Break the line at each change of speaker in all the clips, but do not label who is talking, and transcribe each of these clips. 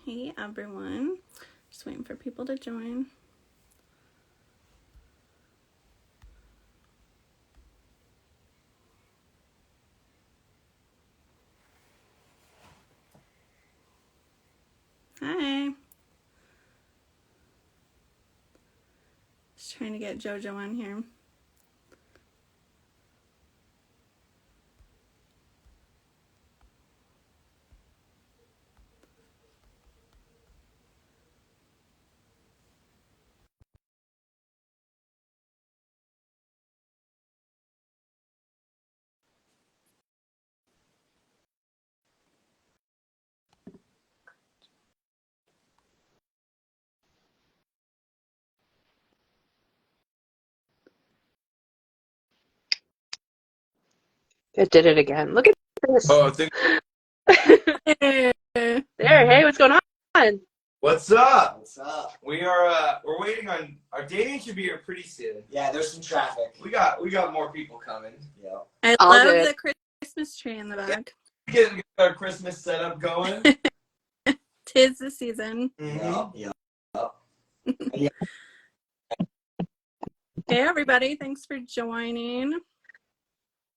Hey everyone. Just waiting for people to join. Hi. Just trying to get JoJo on here.
It did it again. Look at this.
Oh, I think.
Hey.
There, hey, what's going on?
What's up?
What's up?
We're waiting on our dating should be here pretty soon.
Yeah, there's some traffic.
We got more people coming.
Yeah.
I
All
love
good.
the Christmas tree in the back.
Getting our Christmas setup going.
'Tis the season.
Mm-hmm.
Yeah.
Hey everybody, thanks for joining.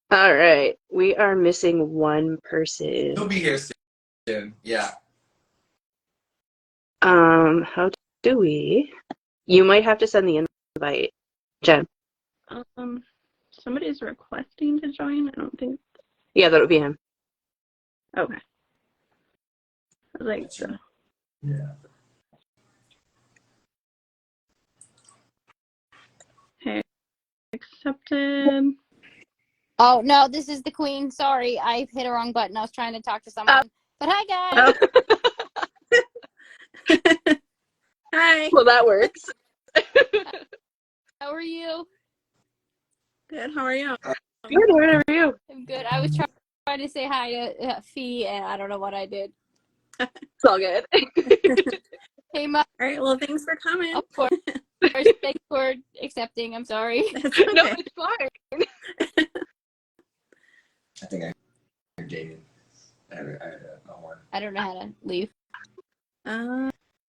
All right, we are missing one person.
He'll be here soon. Yeah.
How do we? You might have to send the invite, Jen.
Somebody's requesting to join. I don't think.
Yeah, that would be him.
Okay. I was like,
Yeah.
hey, accepted.
Oh, no, this is the queen. Sorry, I hit a wrong button. I was trying to talk to someone. But hi, guys.
Hi.
Well, that works.
How are you?
Good. How are you?
Good, whatever you.
I'm good. I was trying to say hi to Fee, and I don't know what I did.
It's all good.
Hey, Ma.
All right. Well, thanks for coming.
Of course. Thanks for accepting. I'm sorry.
That's okay.
No, it's fine.
I think I heard David. I had a horn.
I don't know how to leave.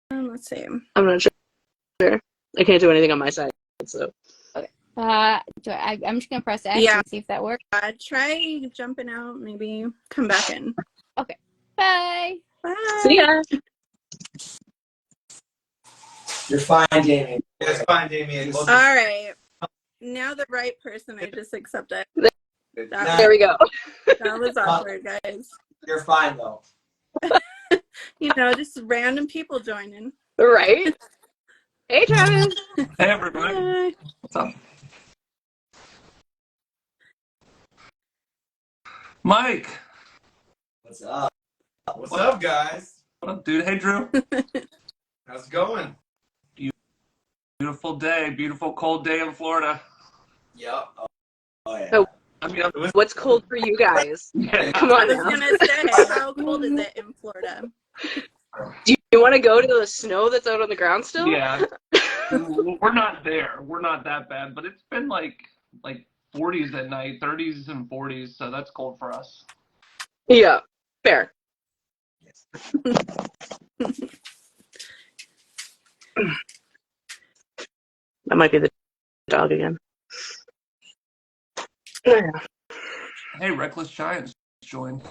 Let's see.
I'm not sure. I can't do anything on my side, so.
Okay. I'm just going to press X and see if that works.
Try jumping out. Maybe come back in.
Okay. Bye.
Bye.
See ya.
You're fine, Damien.
It's fine, Damien.
All right. Now the right person I just accepted.
There we go.
That was awkward, guys.
You're fine, though.
Just random people joining.
Right? Hey, Travis.
Hey, everybody.
Hi.
What's up? Mike.
What's up?
What's up, guys?
What up, dude? Hey, Drew.
How's it going?
Beautiful day. Beautiful cold day in Florida.
Yep.
Oh, yeah.
So,
I mean,
what's cold for you guys? Come
I
on
was
now.
going to say, how cold is it in Florida?
Do you want to go to the snow that's out on the ground still?
yeah. We're not there. We're not that bad, but it's been like 40s at night, 30s and 40s, so that's cold for us.
Yeah, fair.
Yes.
That might be the dog again.
Hey, Reckless Giants joined.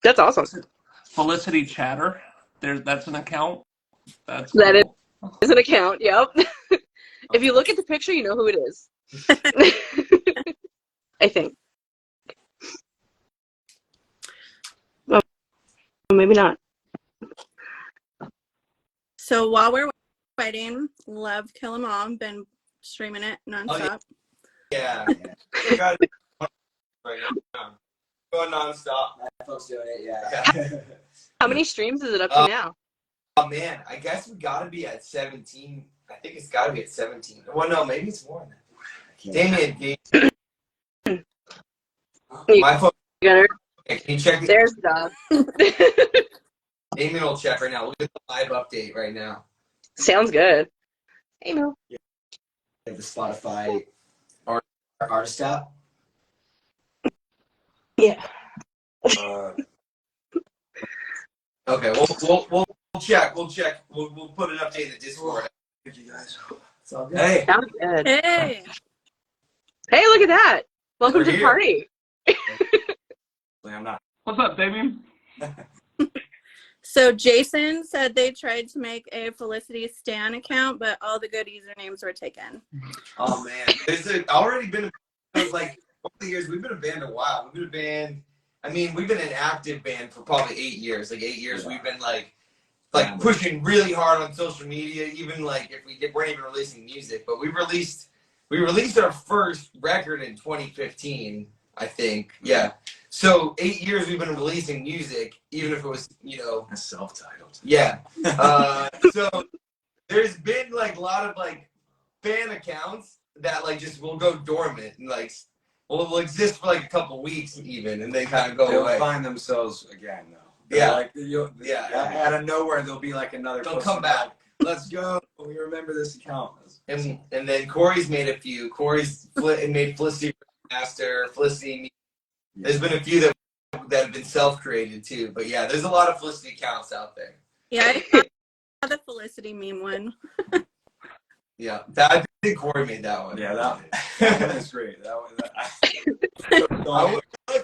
That's awesome.
Felicity Chatter. That's an account. That's
That
cool.
is an account, yep. If you look at the picture, you know who it is. I think. Well, maybe not.
So while we're waiting, love Kill 'Em All. Been streaming it nonstop.
Yeah. I got it right now. Going nonstop.
Folks doing it, yeah.
How many streams is it up to now?
Oh man, I guess we gotta be at 17. I think it's gotta be at 17. Well, no, maybe it's more than that. Damien, my phone.
Can
you check this?
There's the dog.
Damien will check right now. Look at the live update right now.
Sounds good. Hey, Mo.
You have the Spotify artist app.
Yeah.
Okay, we'll check. We'll check. We'll put an update in the Discord.
Thank you guys.
It's all good.
Hey.
Sounds good.
Hey.
Hey, look at that. Welcome
We're
to the
here.
party.
I'm not.
What's up, Damien?
So Jason said they tried to make a Felicity Stan account, but all the good usernames were taken.
Oh man, there's already been like over the years. We've been a band a while. We've been a band. I mean, we've been an active band for probably 8 years. Like 8 years, we've been like pushing really hard on social media. Even like if weren't even releasing music, but we released our first record in 2015, I think. Yeah. So 8 years we've been releasing music, even if it was
That's self-titled.
Yeah. So there's been like a lot of like fan accounts that like just will go dormant and like will exist for like a couple weeks even, and they kind of go
They'll
away.
find themselves again though.
Yeah.
Like, out of nowhere there'll be like another.
They'll
post
come back.
Let's go. We remember this account.
And then Corey's made a few. Corey's made Felicity Master, Felicity. There's been a few that have been self-created too. But yeah, there's a lot of Felicity accounts out there.
Yeah, I saw the Felicity meme one.
Yeah, I think Corey made that one.
Yeah, that was great.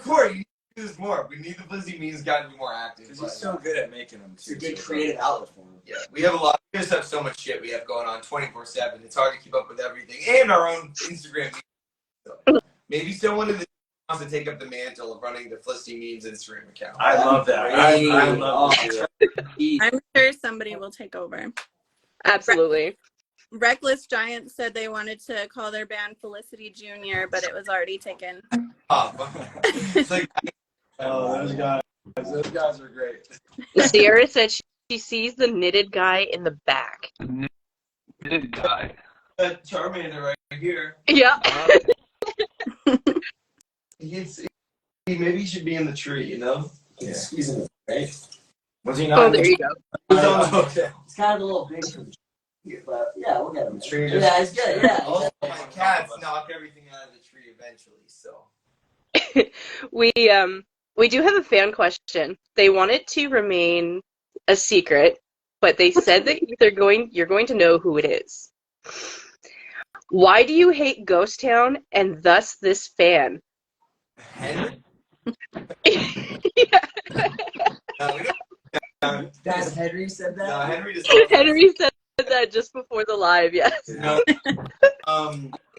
Corey, you need to do this more. We need the Felicity memes got to be more active.
Because he's so good at making them too.
It's a good creative outlet for him.
Yeah, we have a lot. We just have so much shit we have going on 24/7. It's hard to keep up with everything, and our own Instagram. So maybe someone in the wants to take up the mantle of running the Felicity memes Instagram account.
I love that. I love that.
I'm sure somebody will take over.
Absolutely.
Reckless Giant said they wanted to call their band Felicity Junior, but it was already taken.
It's like,
Those guys are great.
Sierra said she sees the knitted guy in the back.
Good guy.
Charmander right here.
Yeah.
Maybe he should be in the tree, you know?
Yeah.
Squeeze it, right?
Was he not?
Oh, there you go.
Okay.
It's kind of a little big for the tree, but yeah, we'll get him.
Tree
Yeah, it's good. Yeah.
Also, my cats knock everything out of the tree eventually, so.
We do have a fan question. They want it to remain a secret, but they said that you're going to know who it is. Why do you hate Ghost Town and thus this fan?
Henry?
Yeah.
No, we don't.
Guys, Henry said that.
No, Henry just.
Henry said that just before the live, yes.
No.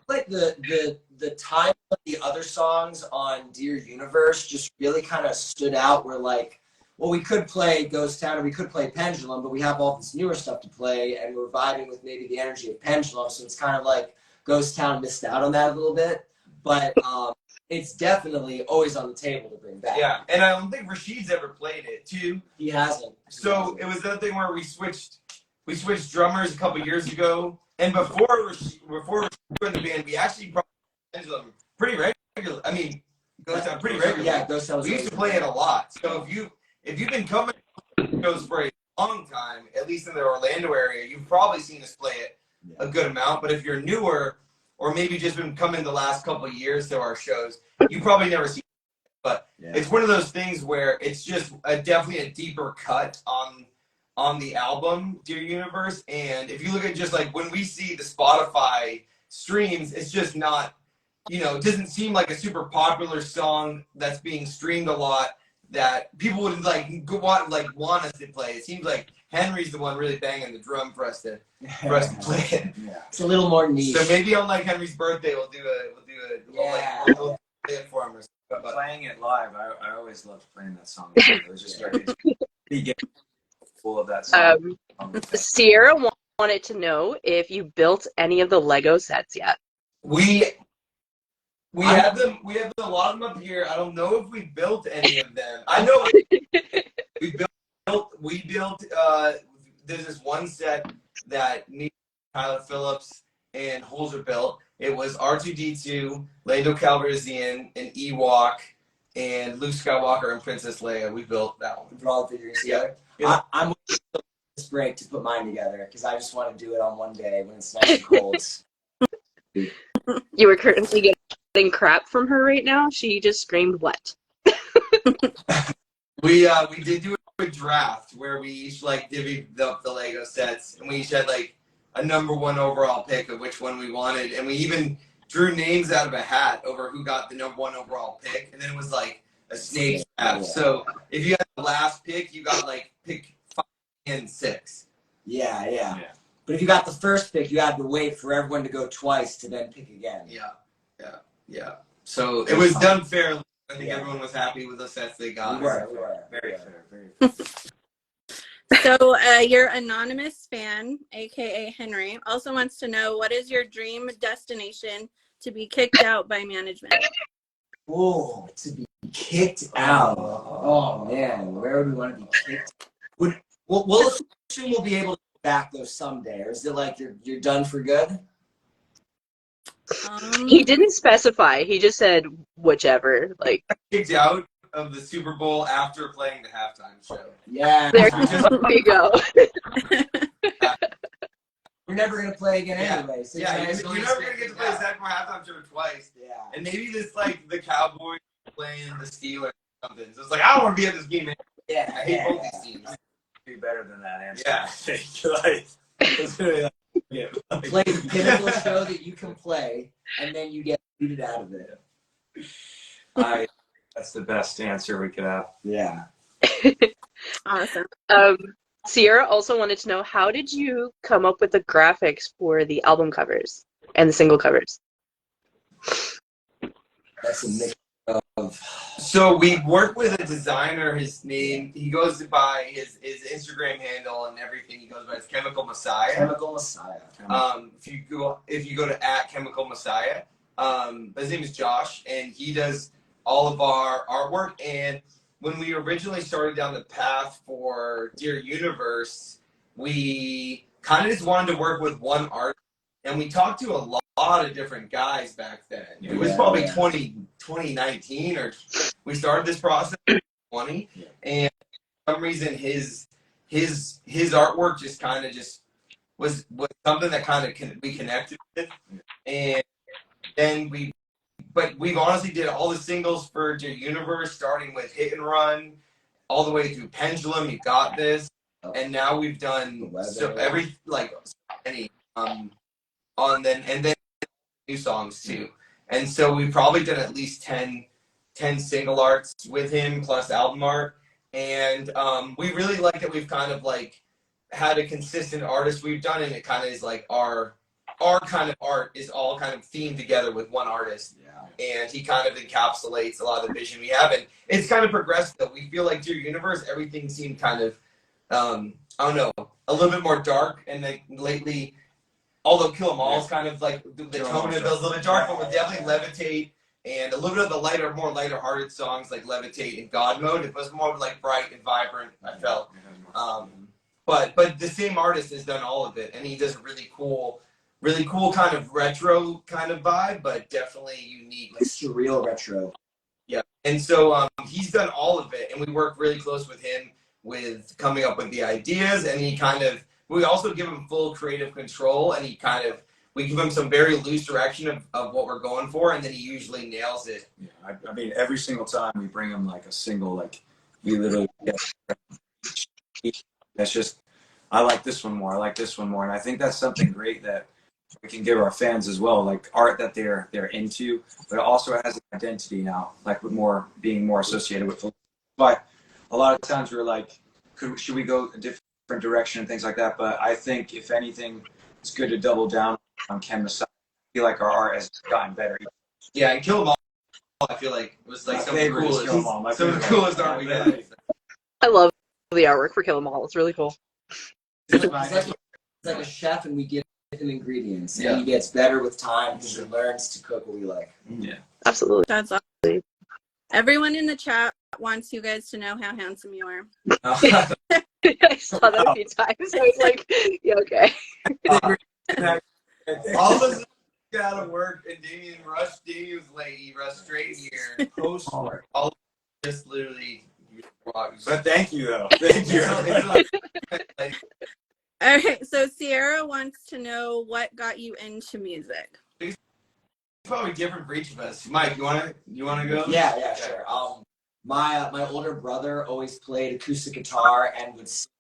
Like the time of the other songs on Dear Universe just really kind of stood out. Where like, well, we could play Ghost Town or we could play Pendulum, but we have all this newer stuff to play, and we're vibing with maybe the energy of Pendulum. So it's kind of like Ghost Town missed out on that a little bit, but it's definitely always on the table to bring back.
Yeah, and I don't think Rashid's ever played it too.
He hasn't.
So it was that thing where we switched drummers a couple years ago, and before Rashid in the band, we actually brought Pendulum pretty regular. I mean, Ghost Town pretty regularly.
Yeah, Ghost Town.
We used to play it a lot. So if you've been coming to shows for a long time, at least in the Orlando area, you've probably seen us play it a good amount. But if you're newer, or maybe just been coming the last couple of years to our shows, you probably never seen it. But it's one of those things where it's just definitely a deeper cut on the album, Dear Universe. And if you look at just like when we see the Spotify streams, it's just not, it doesn't seem like a super popular song that's being streamed a lot that people would want us to play. It seems like Henry's the one really banging the drum for us to play it.
Yeah.
It's a little more niche.
So maybe on like Henry's birthday we'll play it for him.
But playing it live, I always loved playing that song. It was just very full of that song.
Sierra wanted to know if you built any of the Lego sets yet.
We have them. We have a lot of them up here. I don't know if we built any of them. I know we built. There's this one set that Tyler Phillips and Holzer built. It was R2D2, Lando Calrissian, an Ewok, and Luke Skywalker and Princess Leia. We built that one.
We put all the figures together.
Yeah.
I'm waiting for this break to put mine together because I just want to do it on one day when it's nice and cold.
You were currently getting crap from her right now. She just screamed, "What?"
We did do draft where we each like divvied up the Lego sets, and we each had like a number 1 overall pick of which one we wanted, and we even drew names out of a hat over who got the number 1 overall pick, and then it was like a snake draft. So if you had the last pick, you got like pick 5 and 6.
Yeah. But if you got the first pick, you had to wait for everyone to go twice to then pick again.
Yeah. So it was done fairly. I think everyone was happy with the sets they got.
We were.
Very fair. Very fair.
So your anonymous fan, aka Henry, also wants to know, what is your dream destination to be kicked out by management?
Oh, to be kicked out. Oh man, where would we want to be kicked? We'll assume we'll be able to go back though someday, or is it like you're done for good?
He didn't specify. He just said whichever. Like,
Kicked out of the Super Bowl after playing the halftime show.
Yeah.
there you go.
We're never gonna play again anyway. So
You're never gonna get to play the second halftime show twice.
Yeah.
And maybe this like the Cowboys playing the Steelers or something. So it's like, I don't want to be at this game. Man.
Yeah.
I hate both these teams.
Be better than that answer.
Yeah.
It's really like,
Play the pinnacle show that you can play, and then you get booted out of it.
that's the best answer we could have.
Yeah.
Awesome.
Sierra also wanted to know, how did you come up with the graphics for the album covers and the single covers?
That's a mix of.
So we worked with a designer. His name, he goes by his Instagram handle and everything. He goes by his Chemical Messiah.
Chemical Messiah.
If you go to @ChemicalMessiah, his name is Josh, and he does all of our artwork. And when we originally started down the path for Dear Universe, we kind of just wanted to work with one artist, and we talked to a lot of different guys back then. It was probably 2019, or we started this process in 2020, and for some reason his artwork just kind of was something that kind of we connected with, and then we've honestly did all the singles for Dear Universe, starting with Hit and Run, all the way through Pendulum, You Got This, and now we've done and then new songs too. And so we've probably done at least 10 single arts with him plus album art. And we really like that we've kind of like had a consistent artist we've done, and it kind of is like our kind of art is all kind of themed together with one artist. And he kind of encapsulates a lot of the vision we have. And it's kind of progressed though. We feel like Dear Universe, everything seemed kind of, I don't know, a little bit more dark. And then lately, although Kill 'Em All is kind of like the tone of it was a little bit dark, but we'll definitely Levitate and a little bit of the more lighter-hearted songs like Levitate and God Mode. It was more like bright and vibrant, I felt. But the same artist has done all of it, and he does a really cool kind of retro kind of vibe, but definitely unique.
Like surreal retro.
Yeah. And so he's done all of it, and we work really close with him with coming up with the ideas, and we also give him full creative control, and we give him some very loose direction of what we're going for, and then he usually nails it.
Yeah, I mean, every single time we bring him like a single, like we literally that's just, I like this one more, and I think that's something great that we can give our fans as well, like art that they're into, but it also has an identity now, like with being more associated with. But a lot of times we're like, should we go a different direction and things like that? But I think if anything, it's good to double down on Ken Messiah. I feel like our art has gotten better.
Yeah, and Kill 'Em All, I feel like it was like some of the coolest art we had.
I love the artwork for Kill 'Em All. It's really cool.
It's like a chef, and we give him ingredients, and he gets better with time because he learns to cook what we like.
Yeah,
absolutely.
That's awesome. Everyone in the chat wants you guys to know how handsome you are.
I saw that a few times. I was like, yeah, okay.
All of us got out of work, and Damien was late. He rushed straight here. Post work. All of us just literally.
but thank you though. Thank you.
All right, so Sierra wants to know what got you into music.
It's probably different for each of us. Mike, you wanna go?
Yeah, sure. my older brother always played acoustic guitar and would sing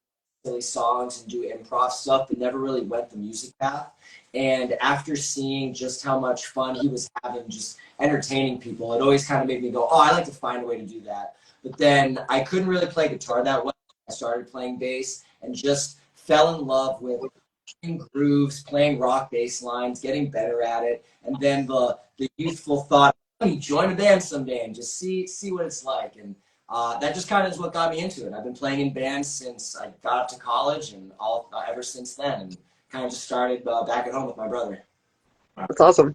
silly songs and do improv stuff, but never really went the music path. And after seeing just how much fun he was having just entertaining people, it always kind of made me go, oh, I like to find a way to do that. But then I couldn't really play guitar that well. I started playing bass and just fell in love with playing grooves, playing rock bass lines, getting better at it. And then the youthful thought, let me join a band someday and just see what it's like. And that just kind of is what got me into it. I've been playing in bands since I got up to college and all ever since then. And kind of just started back at home with my brother.
That's awesome.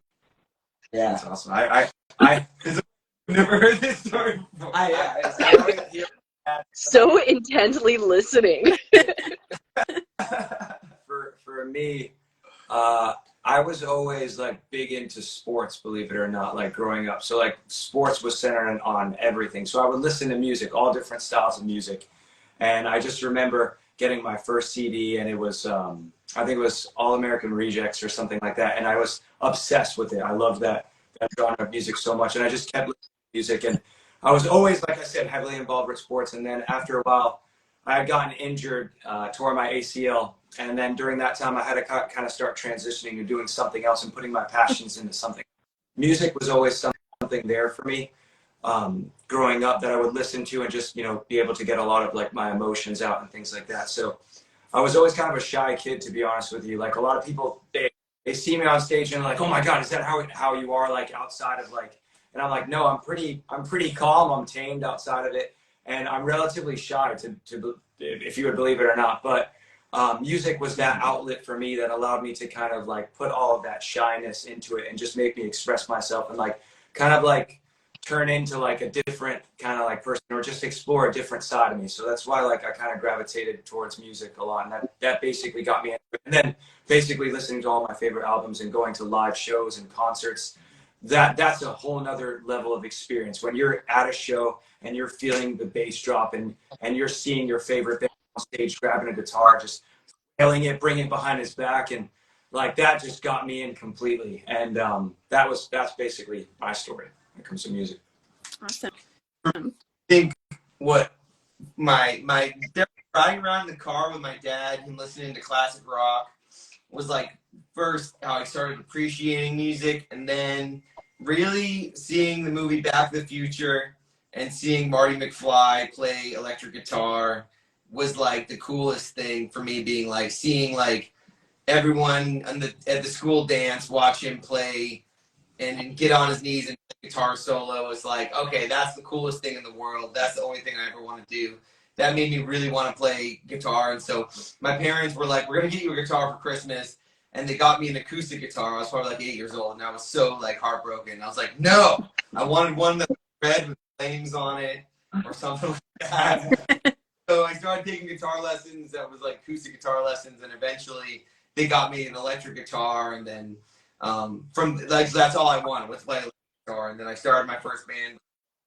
Yeah.
That's awesome. I never heard this story before.
So intently listening.
For me, I was always like big into sports, believe it or not, like growing up. So like sports was centered on everything. So I would listen to music, all different styles of music. And I just remember getting my first CD, and it was, I think it was All American Rejects or something like that. And I was obsessed with it. I loved that genre of music so much. And I just kept listening to music. And I was always, like I said, heavily involved with sports. And then after a while, I had gotten injured, tore my ACL. And then during that time, I had to kind of start transitioning and doing something else and putting my passions into something. Music was always something there for me growing up that I would listen to and just, be able to get a lot of like my emotions out and things like that. So I was always kind of a shy kid, to be honest with you. Like a lot of people, they see me on stage and they're like, oh my God, is that how you are like outside of like, and I'm like, no, I'm pretty calm. I'm tamed outside of it. And I'm relatively shy to if you would believe it or not. But music was that outlet for me that allowed me to kind of like put all of that shyness into it and just make me express myself and like kind of like turn into like a different kind of like person or just explore a different side of me. So that's why like I kind of gravitated towards music a lot, and that basically got me into it. And then basically listening to all my favorite albums and going to live shows and concerts, that's a whole nother level of experience when you're at a show and you're feeling the bass drop and you're seeing your favorite band on stage grabbing a guitar, just yelling it, bringing it behind his back, and like that just got me in completely. And that's basically my story when it comes to music.
Awesome.
I think what my riding around in the car with my dad and listening to classic rock was like first how I started appreciating music, and then really seeing the movie Back to the Future and seeing Marty McFly play electric guitar was like the coolest thing for me, being like seeing like everyone at the school dance watch him play and get on his knees and play guitar solo. Was like, okay, that's the coolest thing in the world. That's the only thing I ever want to do. That made me really want to play guitar. And so my parents were like, we're going to get you a guitar for Christmas. And they got me an acoustic guitar. I was probably like 8 years old, and I was so like heartbroken. I was like, no, I wanted one that was red with flames on it or something like that. So I started taking guitar lessons. That was like acoustic guitar lessons, and eventually they got me an electric guitar. And then from like that's all I wanted was to play electric guitar. And then I started my first band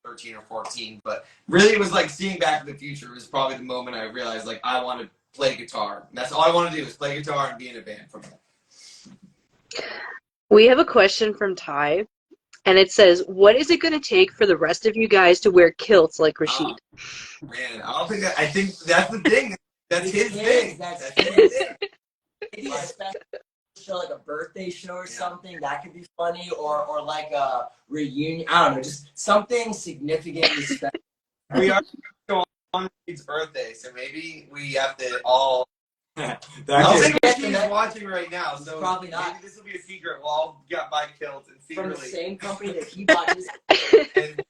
13 or 14. But really, it was like seeing Back to the Future was probably the moment I realized like I want to play guitar. And that's all I want to do is play guitar and be in a band from that.
We have a question from Ty, and it says, what is it going to take for the rest of you guys to wear kilts like Rashid?
Man, I don't think that. I think that's the thing. That's his thing.
That's
his thing.
Maybe a special show, like a birthday show or something, that could be funny, or like a reunion. I don't know, just something significantly special.
We are on Rashid's birthday, so maybe we have to all. I don't think Rashid's watching right now, so
probably not.
Maybe this will be a secret. We'll all buy kilts and secretly
From the same company that he bought his.
And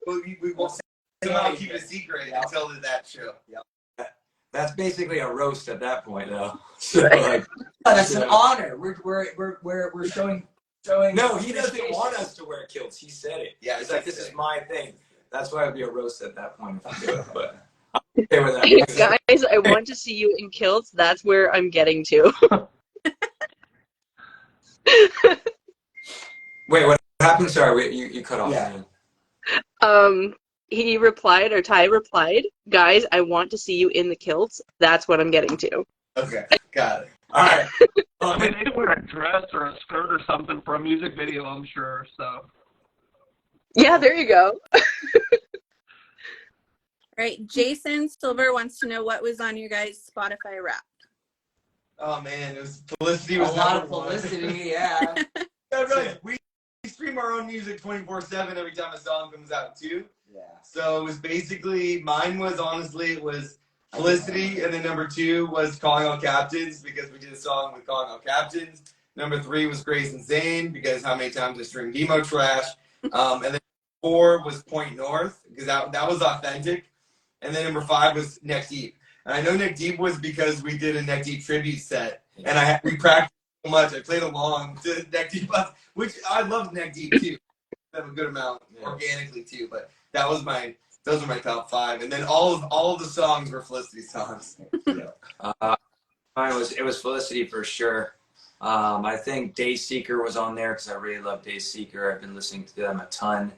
we will somehow keep it secret until that show.
Yep.
That's basically a roast at that point, though. So, like,
that's an honor. We're showing.
No, he doesn't want us to wear kilts. He said it.
Yeah,
he's like, this is my thing. That's why it'd be a roast at that point if we do it. But I'm okay with that.
Guys, I want to see you in kilts. That's where I'm getting to.
Wait, what happened? Sorry, you cut off.
Yeah. He replied, or Ty replied, guys, I want to see you in the kilts. That's what I'm getting to.
Okay, got it.
All right.
I mean, they wear a dress or a skirt or something for a music video, I'm sure. So.
Yeah, there you go.
right. Jason Silver wants to know what was on your guys' Spotify Wrapped.
Oh man, it was Felicity
A
was
lot of
number one.
Felicity, yeah.
Yeah, really, we stream our own music 24/7 every time a song comes out too.
Yeah.
So it was basically mine was honestly it was Felicity, and then number 2 was Calling All Captains because we did a song with Calling All Captains. Number 3 was Grace and Zane because how many times I streamed Emo Trash. And then 4 was Point North because that was authentic. And then number 5 was Neck Deep. And I know Neck Deep was because we did a Neck Deep tribute set, and we practiced so much. I played along to Neck Deep, which I love Neck Deep too. I have a good amount organically too, but those are my top 5. And then all of the songs were Felicity songs.
Mine was Felicity for sure. I think Dayseeker was on there because I really love Dayseeker. I've been listening to them a ton.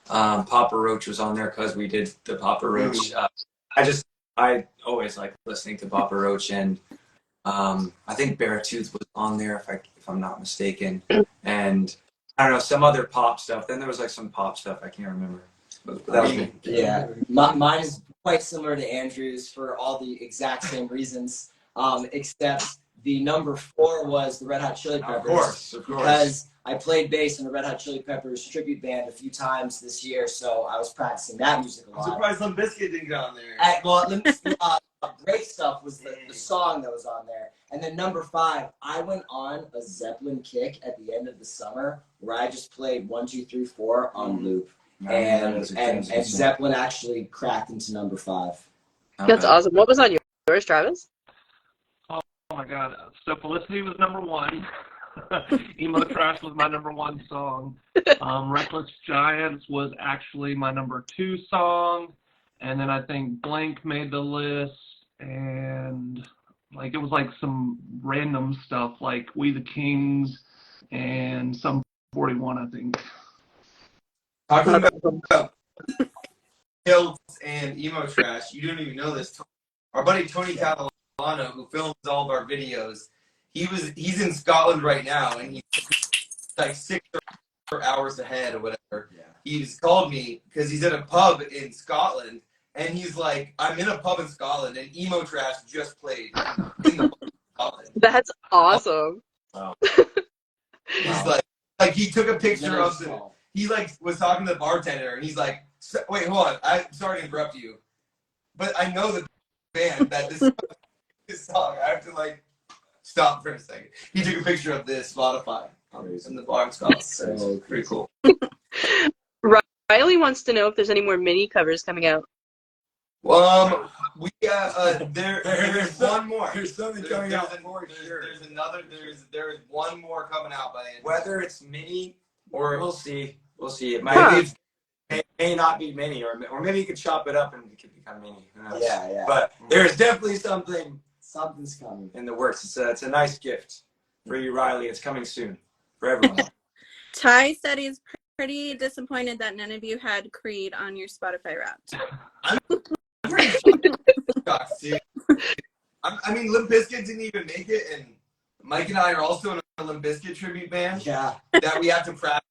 Papa Roach was on there because we did the Papa Roach. I always like listening to Papa Roach, and I think Beartooth was on there if I'm not mistaken. And I don't know, some other pop stuff. Then there was like some pop stuff I can't remember. But that was me.
Yeah, mine is quite similar to Andrew's for all the exact same reasons, except the number 4 was the Red Hot Chili Peppers.
Of course.
Because I played bass in the Red Hot Chili Peppers tribute band a few times this year, so I was practicing that music a
I'm
lot.
surprised Limp Bizkit didn't get on there.
Great Stuff was the song that was on there. And then number 5, I went on a Zeppelin kick at the end of the summer where I just played 1, 2, 3, 4 on loop. And Zeppelin actually cracked into number 5.
That's awesome. What was on yours, Travis?
Oh my God. So Felicity was number 1. Emo Trash was my number 1 song. Reckless Giants was actually my number 2 song. And then I think Blank made the list. And it was like some random stuff like We the Kings and some 41, I think.
Talking about Hills and Emo Trash, you don't even know this. Our buddy Tony Catalano, who films all of our videos, he's in Scotland right now, and he's like 6 hours ahead or whatever. Yeah. He's called me because he's at a pub in Scotland, and he's like, I'm in a pub in Scotland, and Emo Trash just played in the pub in Scotland.
That's awesome.
Wow.
He's like he took a picture of the. He was talking to the bartender, and he's like, "Wait, hold on. I'm sorry to interrupt you, but I know the band that this song. I have to stop for a second." He took a picture of this Spotify in the bar in Scotland. So pretty cool.
Riley wants to know if there's any more mini covers coming out.
We there's one more.
There's something coming out for sure.
There's one more coming out by the end.
Whether it's mini or we'll see. It may not be mini, or maybe you could chop it up and it could become mini. Who knows?
Yeah.
But there's definitely
Something's coming
in the works. It's a nice gift for you, Riley. It's coming soon for everyone.
Ty said he's pretty disappointed that none of you had Creed on your Spotify Wrapped.
I'm pretty shocked too. I mean, Limp Bizkit didn't even make it, and Mike and I are also in a Limp Bizkit tribute band.
Yeah.
That we have to practice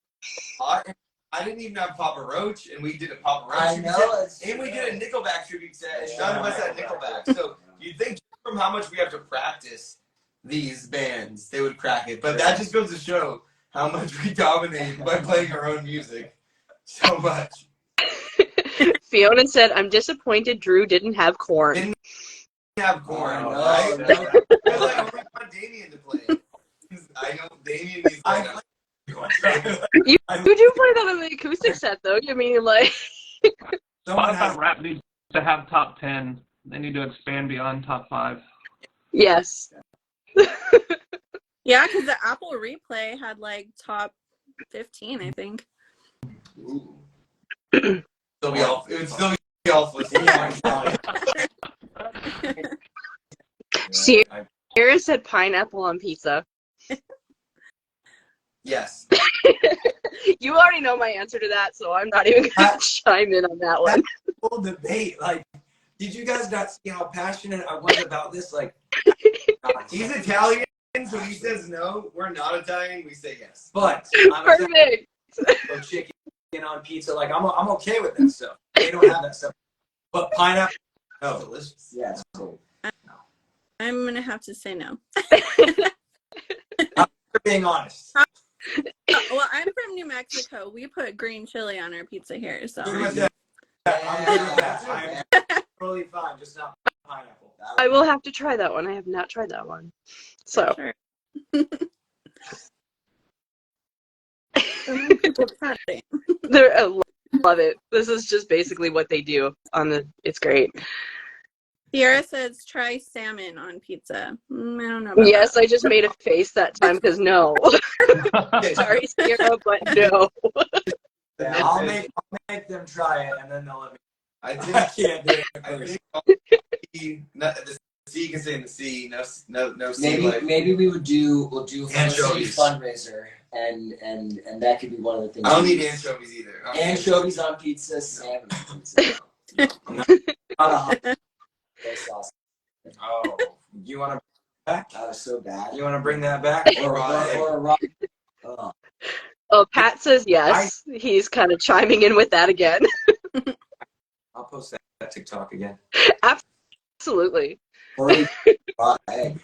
a lot. I didn't even have Papa Roach, and we did a Papa Roach tribute set, and we did a Nickelback tribute set, and none of us had Nickelback. So you'd think from how much we have to practice these bands, they would crack it. But that just goes to show how much we dominate by playing our own music. So much.
Fiona said, "I'm disappointed Drew didn't have Korn."
Didn't have Korn.
No.
Because I only want Damien to play. I know Damien needs to
You do play that on the acoustic set, though. You mean
Spotify Rap needs to have top 10. They need to expand beyond top 5.
Yes.
Yeah, because the Apple Replay had top 15, I think.
Ooh. It would still be all
Sierra said pineapple on pizza.
Yes.
You already know my answer to that, so I'm not even going to chime in on that one.
That's a whole debate. Did you guys not see how passionate I was about this?
He's Italian, so he says no. We're not Italian. We say yes.
But
Perfect.
chicken on pizza, I'm okay with that stuff. They don't have that stuff. But pineapple, no.
Delicious.
Yeah, it's cool.
I'm gonna have to say no.
You're being honest.
Well, I'm from New Mexico. We put green chili on our pizza here, so.
Good with that. I'm good with that. I'm totally fine, just not pineapple.
I will have to try that one. I have not tried that one. So
Sure. People Friday.
I love it. This is just basically what they do on the. It's great.
Sierra says try salmon on pizza. I don't know about
Yes,
that.
I just made a face that time because no. Sorry, Sierra, but no.
Yeah, I'll make them try it, and then they'll let me.
I
I
think
can't do it.
I think the C can stay in the C. No C.
Maybe
Like,
maybe we'll do Felicity
Anchovies.
fundraiser, and that could be one of the things.
I don't
we
need
do.
anchovies either.
Anchovies on pizza, salmon on pizza.
No.
Not a hot sauce.
Oh, you want to back?
That was so bad.
You want to bring that back?
Or a raw. Oh.
Oh, Pat says yes. He's kind of chiming in with that again.
I'll post that TikTok again.
Absolutely.
Or a raw egg.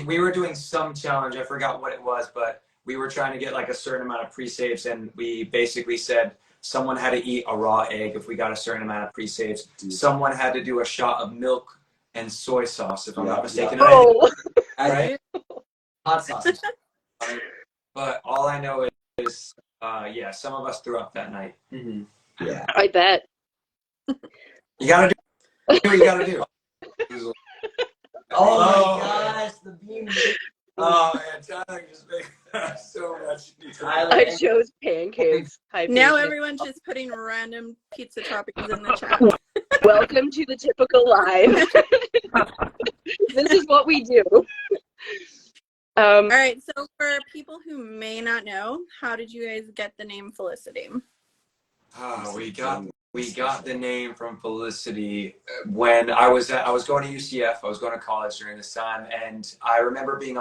We were doing some challenge. I forgot what it was, but we were trying to get like a certain amount of pre-saves, and we basically said someone had to eat a raw egg if we got a certain amount of pre-saves. Someone had to do a shot of milk and soy sauce, if I'm not mistaken.
Oh.
Right?
Hot sauce.
But all I know is, yeah, some of us threw up that night.
Mm-hmm. Yeah.
I bet.
You gotta do what you gotta do.
Oh my
Oh.
gosh, the bean.
Oh man, Tyler just made so much.
Tyler,
I chose pancakes. Hi,
Now
pancakes.
everyone's just putting random pizza toppings in the chat.
Welcome to the typical live. This is what we do.
All right, so for people who may not know, how did you guys get the name Felicity?
We got the name from Felicity when I was going to UCF. I was going to college during this time, and I remember being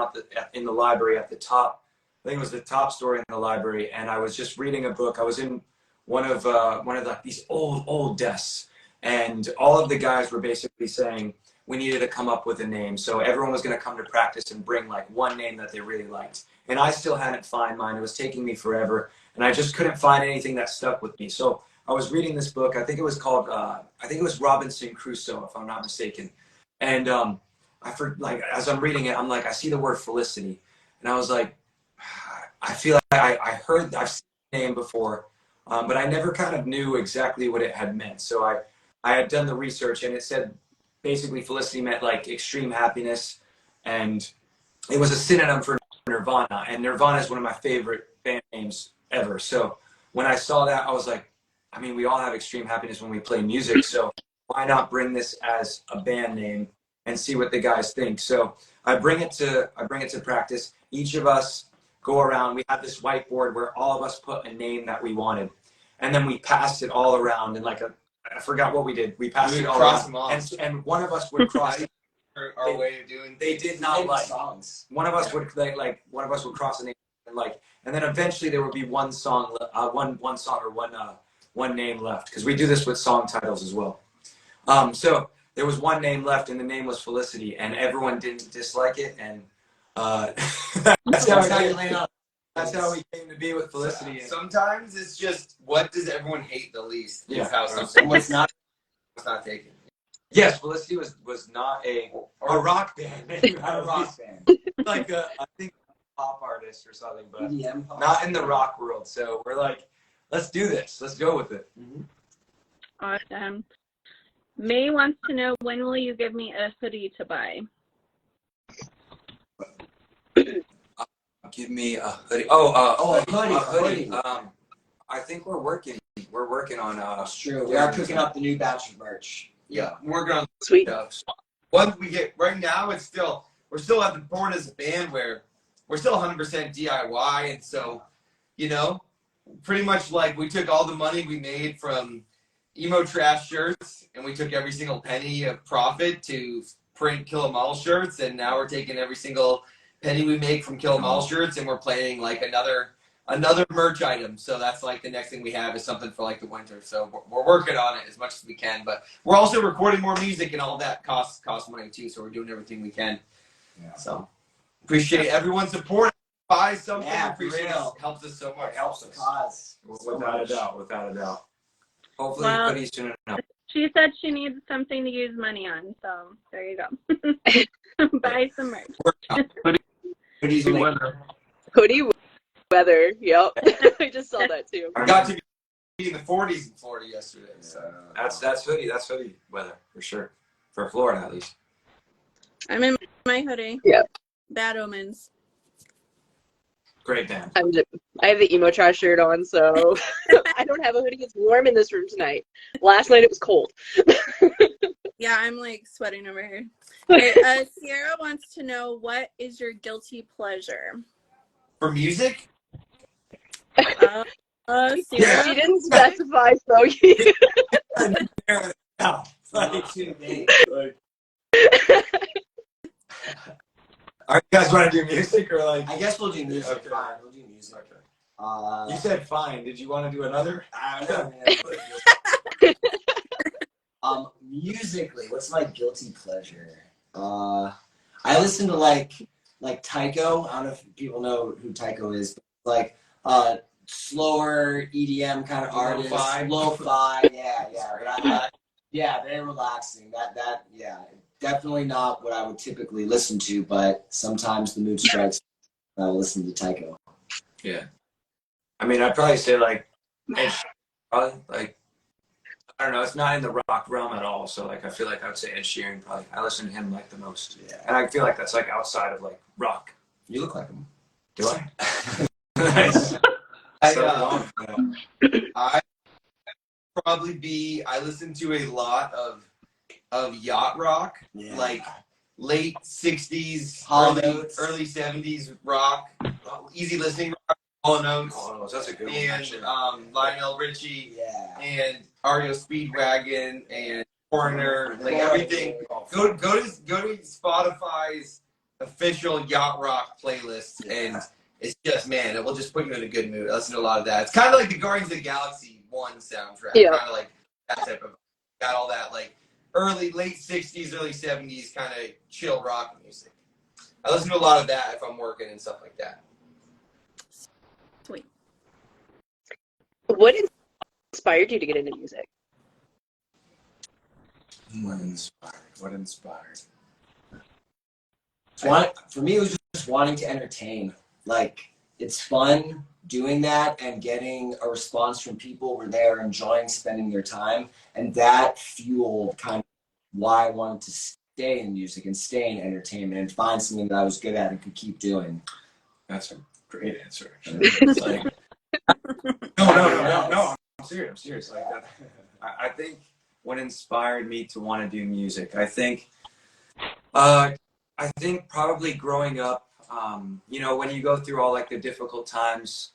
in the library at the top. I think it was the top story in the library, and I was just reading a book. I was in one of like these old desks, and all of the guys were basically saying we needed to come up with a name. So everyone was going to come to practice and bring like one name that they really liked, and I still hadn't found mine. It was taking me forever, and I just couldn't find anything that stuck with me. So I was reading this book. I think it was called, I think it was Robinson Crusoe, if I'm not mistaken. And as I'm reading it, I'm like, I see the word Felicity, and I was like, I feel like I've seen the name before, but I never kind of knew exactly what it had meant. So I had done the research, and it said basically Felicity meant like extreme happiness, and it was a synonym for Nirvana, and Nirvana is one of my favorite band names ever. So when I saw that, I was like, I mean, we all have extreme happiness when we play music, so why not bring this as a band name and see what the guys think? So I bring it to practice. Each of us go around. We had this whiteboard where all of us put a name that we wanted, and then we passed it all around. And I forgot what we did. We passed it all around, and one of us would cross it.
Our way of doing.
They did not like
songs.
One of us would one of us would cross a name and then eventually there would be one song, one name left, because we do this with song titles as well. So there was one name left, and the name was Felicity, and everyone didn't dislike it, and that's how we came to be with Felicity.
Sometimes it's just what does everyone hate the least?
Yeah.
Is how something
What's not
was not taken.
Yes, Felicity was not a rock band.
a rock band.
Like I think pop artist or something, but
EDM pop.
not in the rock world. So we're like, let's do this. Let's go with it.
Awesome. May wants to know, when will you give me a hoodie to buy?
Give me a hoodie.
A hoodie.
I think we're working on
That's true. We are cooking up the new batch of merch.
Yeah, I'm working on
Sweet.
stuff. Once we get right now, we're still at the point as a band where we're still 100% DIY, and so pretty much like we took all the money we made from emo trash shirts, and we took every single penny of profit to print Kill 'Em All shirts, and now we're taking every single penny we make from Kill 'Em All shirts, and we're planning like another another merch item. So that's like the next thing we have is something for like the winter. So we're working on it as much as we can, but we're also recording more music, and all that costs money too. So we're doing everything we can. Yeah. So appreciate everyone's support. Buy something.
Yeah,
appreciate it.
helps
us so much.
It helps the cause.
Without a doubt, without a doubt. Hopefully,
Well,
hoodies soon enough.
she said she needs something to use money on, so there you go. Buy some merch.
Hoodies and
Weather.
Hoodie weather. Yep. I just saw that too.
I got to be in the 40s in Florida yesterday. So
That's hoodie weather for sure. For Florida, at least.
I'm in my hoodie.
Yeah.
Bad Omens.
Great band.
I have the emo trash shirt on, so I don't have a hoodie. It's warm in this room tonight. Last night it was cold.
Yeah, I'm like sweating over here. Okay, Sierra wants to know, what is your guilty pleasure?
for music,
Sierra?
Yeah.
She didn't specify, so
No,
Not too big.
All right, you guys want to do music or like?
I guess we'll do music.
Okay.
Fine, we'll do music.
You said fine. Did you want to do another?
I don't know. Musically, what's my guilty pleasure? I listen to like Tycho. I don't know if people know who Tycho is, but slower EDM kind of artist, lo-fi. Yeah. But yeah, very relaxing. That definitely not what I would typically listen to, but sometimes the mood strikes. I'll listen to Tycho.
Yeah. I mean, I'd probably say like, probably like, I don't know. It's not in the rock realm at all. So like, I feel like I would say Ed Sheeran. Probably, I listen to him like the most.
Yeah.
And I feel like that's like outside of like rock.
You look like him.
Do I? Nice.
I probably I listen to a lot of yacht rock, like late 60s, early 70s rock, easy listening rock, Hall & Oates,
That's a good one.
and Lionel Richie,
Yeah.
and REO Speedwagon, and Foreigner, like everything. Go to Spotify's official yacht rock playlist, and it's just, man, it will just put you in a good mood. I listen to a lot of that. It's kind of like the Guardians of the Galaxy 1 soundtrack.
Yeah.
Kind of like that type of, got all that like late 60s, early 70s kind of chill rock music. I listen to a lot of that if I'm working and stuff like that.
Sweet.
What inspired you to get into music?
What inspired?
For me, it was just wanting to entertain. Like, it's fun doing that and getting a response from people where they're enjoying spending their time. And that fueled kind of why I wanted to stay in music and stay in entertainment and find something that I was good at and could keep doing.
That's a great answer. It's like, no. I'm serious. Like that. I think what inspired me to want to do music, I think probably growing up, when you go through all like the difficult times,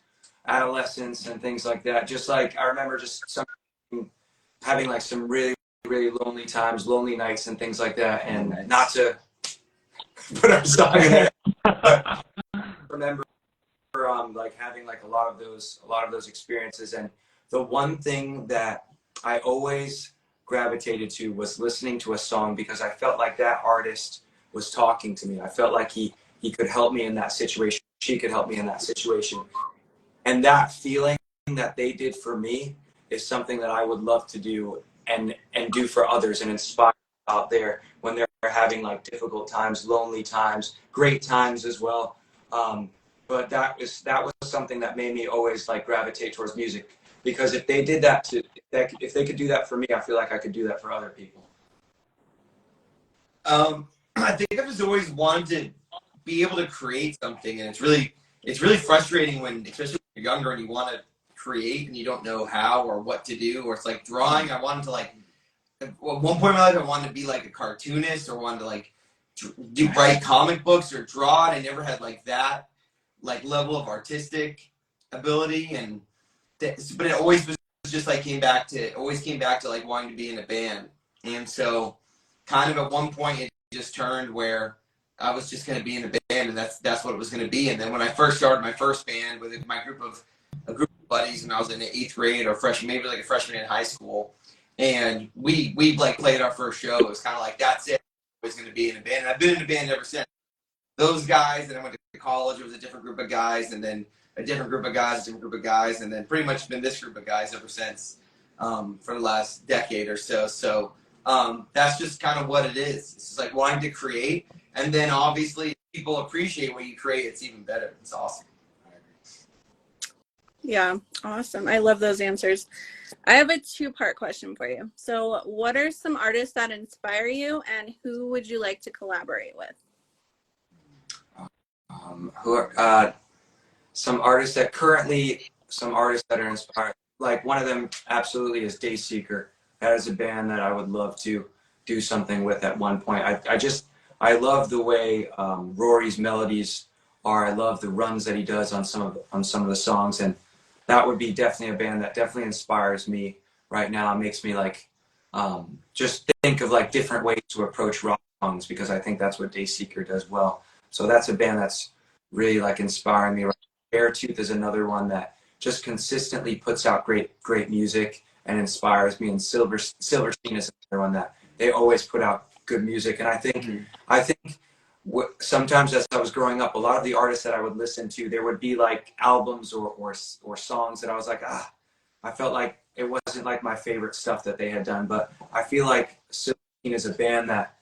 adolescence and things like that, just like I remember having like some really, really lonely times, lonely nights and things like that. And not to put our song in there, but remember like having like a lot of those experiences. And the one thing that I always gravitated to was listening to a song because I felt like that artist was talking to me. I felt like he could help me in that situation. She could help me in that situation. And that feeling that they did for me is something that I would love to do and do for others and inspire out there when they're having like difficult times, lonely times, great times as well. But that was something that made me always like gravitate towards music, because if they did that if they could do that for me, I feel like I could do that for other people.
I think I've just always wanted to be able to create something, and it's really frustrating when, especially when you're younger and you want to create and you don't know how or what to do. Or it's like drawing. I wanted to like, at one point in my life, I wanted to be like a cartoonist or wanted to like write comic books or draw, and I never had like that like level of artistic ability. And but it always was just like came back to like wanting to be in a band. And so kind of at one point it just turned where I was just going to be in a band, and that's what it was going to be. And then when I first started my first band with my group of buddies, and I was in the 8th grade or freshman, maybe like a freshman in high school, and we like played our first show. It was kind of like, that's it. I was going to be in a band, and I've been in a band ever since. Those guys, and I went to college. It was a different group of guys, and then a different group of guys, a different group of guys, and then pretty much been this group of guys ever since, for the last decade or so. So that's just kind of what it is. It's just like wanting to create, and then obviously if people appreciate what you create, it's even better. It's awesome.
Yeah, awesome. I love those answers. I have a 2-part question for you. So what are some artists that inspire you, and who would you like to collaborate with?
Who are some artists that are inspired. Like one of them absolutely is Dayseeker. That is a band that I would love to do something with at one point. I love the way Rory's melodies are. I love the runs that he does on some of the songs, and that would be definitely a band that definitely inspires me right now. It makes me like just think of like different ways to approach rock songs, because I think that's what Dayseeker does well. So that's a band that's really like inspiring me. Beartooth is another one that just consistently puts out great music and inspires me. And Silverstein is another one that they always put out good music. And I think sometimes as I was growing up, a lot of the artists that I would listen to, there would be like albums or songs that I was like, I felt like it wasn't like my favorite stuff that they had done. But I feel like Silverstein is a band that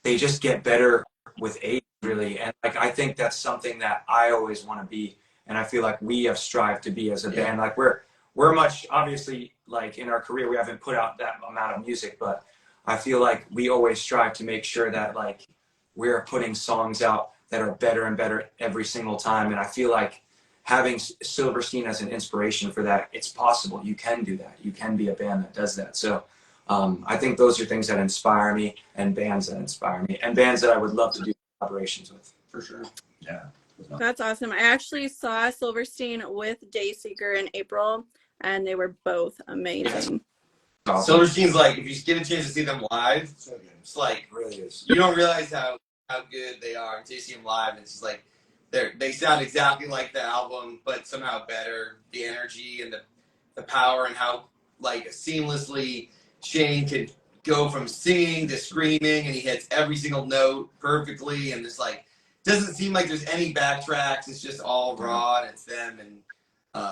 they just get better with age, really. And like I think that's something that I always want to be, and I feel like we have strived to be as a band. Like we're much, obviously, like in our career we haven't put out that amount of music, but I feel like we always strive to make sure that like we're putting songs out that are better and better every single time. And I feel like having Silverstein as an inspiration for that, it's possible. You can do that. You can be a band that does that. So I think those are things that inspire me, and bands that inspire me, and bands that I would love to do collaborations with, for sure.
Yeah.
That's awesome. I actually saw Silverstein with Dayseeker in April, and they were both amazing.
Awesome.
Silverstein's like, if you get a chance to see them live, it's like,
It really is.
you don't realize how good they are until you see them live. And it's just like they sound exactly like the album, but somehow better. The energy and the power, and how like seamlessly Shane can go from singing to screaming, and he hits every single note perfectly, and it's like doesn't seem like there's any backtracks. It's just all raw, and it's them, and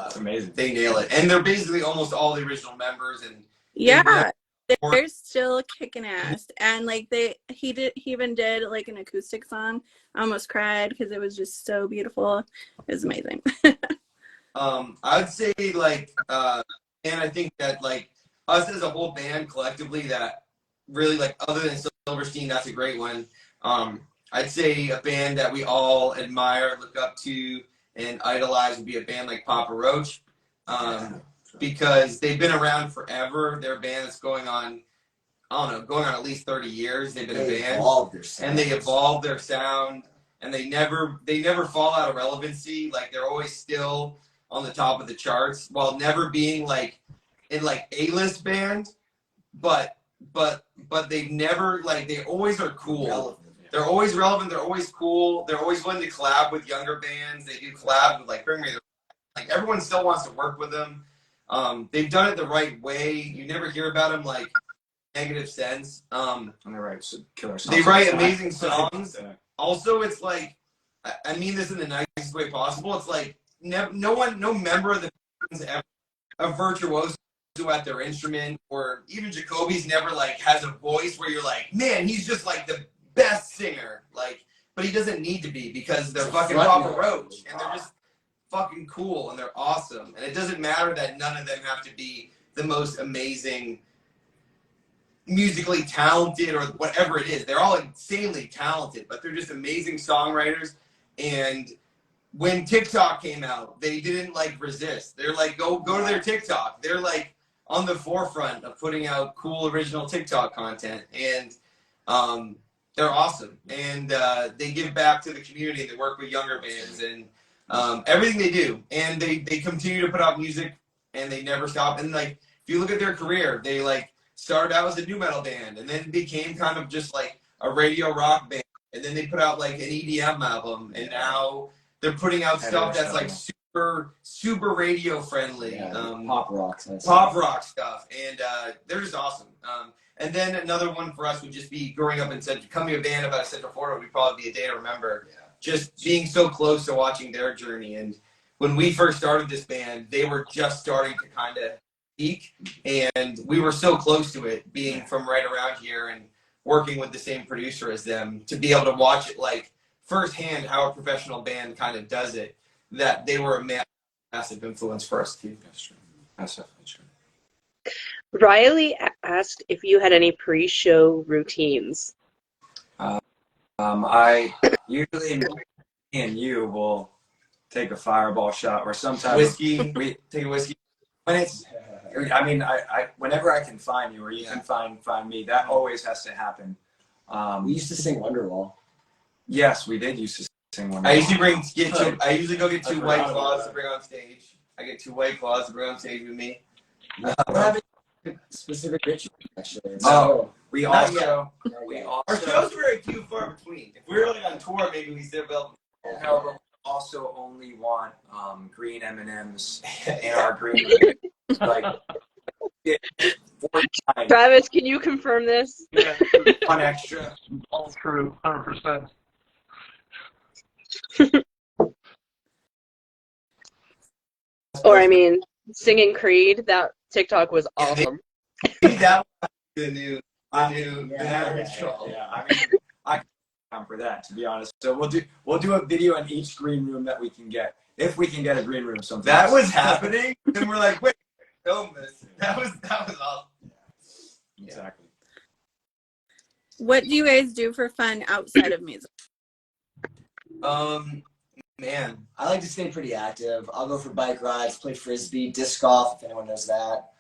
It's amazing.
they nail it. And they're basically almost all the original members, and
Yeah, they're still kicking ass. And like he even did like an acoustic song. I almost cried because it was just so beautiful. It was amazing.
I would say like, and I think that like us as a whole band collectively, that really like other than Silverstein, that's a great one. I'd say a band that we all admire, look up to, and idolize would be a band like Papa Roach, because they've been around forever. They're a band that's going on at least 30 years. They've been a band, and they evolve their sound, and they never fall out of relevancy. Like they're always still on the top of the charts, while never being like in like A-list band, but they've never like they always are cool.
Relevant.
They're always relevant. They're always cool. They're always willing to collab with younger bands. They do collab with like Bring Me the like everyone still wants to work with them. They've done it the right way. You never hear about them like negative sense.
And they write killer songs.
They write amazing songs. Also, it's like I mean this in the nicest way possible. It's like no member of the band's ever a virtuoso at their instrument, or even Jacoby's never like has a voice where you're like, man, he's just like the best singer, like, but he doesn't need to be, because they're fucking Papa Roach, and they're just fucking cool, and they're awesome, and it doesn't matter that none of them have to be the most amazing musically talented or whatever it is. They're all insanely talented, but they're just amazing songwriters. And when TikTok came out, they didn't like resist. They're like, go to their TikTok. They're like on the forefront of putting out cool original TikTok content, and they're awesome, and they give back to the community. They work with younger bands, and everything they do, and they continue to put out music, and they never stop. And like if you look at their career, they like started out as a nu metal band, and then became kind of just like a radio rock band, and then they put out like an EDM album, and now they're putting out stuff that's like super radio friendly,
pop rock
stuff, and they're just awesome. And then another one for us would just be growing up in becoming a band about Central Florida would probably be a day to remember. Yeah. Just being so close to watching their journey. And when we first started this band, they were just starting to kind of peak, and we were so close to it, being from right around here and working with the same producer as them, to be able to watch it like firsthand how a professional band kind of does it, that they were a massive influence for us too.
That's true. That's definitely true.
Riley asked if you had any pre-show routines.
I usually, me and you will take a fireball shot, or sometimes we take a whiskey. When it's, I mean, I whenever I can find you, or you can find me, that always has to happen.
We used to sing Wonderwall.
Yes, we did used to sing Wonderwall.
I usually go get 2 White Claws to bring on stage. I get 2 White Claws to bring on stage with me.
We're having a specific ritual, actually.
We also
our shows are very few far between. If we were like on tour, maybe we still available.
However, we also only want green M&Ms in our green like 4 times.
Travis, can you confirm this?
Yeah,
One extra.
all true, 100%.
Or I mean, singing Creed. That TikTok was awesome.
That was the new.
Yeah, I mean, I can come for that, to be honest. So we'll do a video in each green room that we can get, if we can get a green room sometimes.
That was happening, and we're like, wait, film this. That was awesome.
Yeah, exactly.
What do you guys do for fun outside of music?
Man,
I like to stay pretty active. I'll go for bike rides, play frisbee, disc golf, if anyone knows that.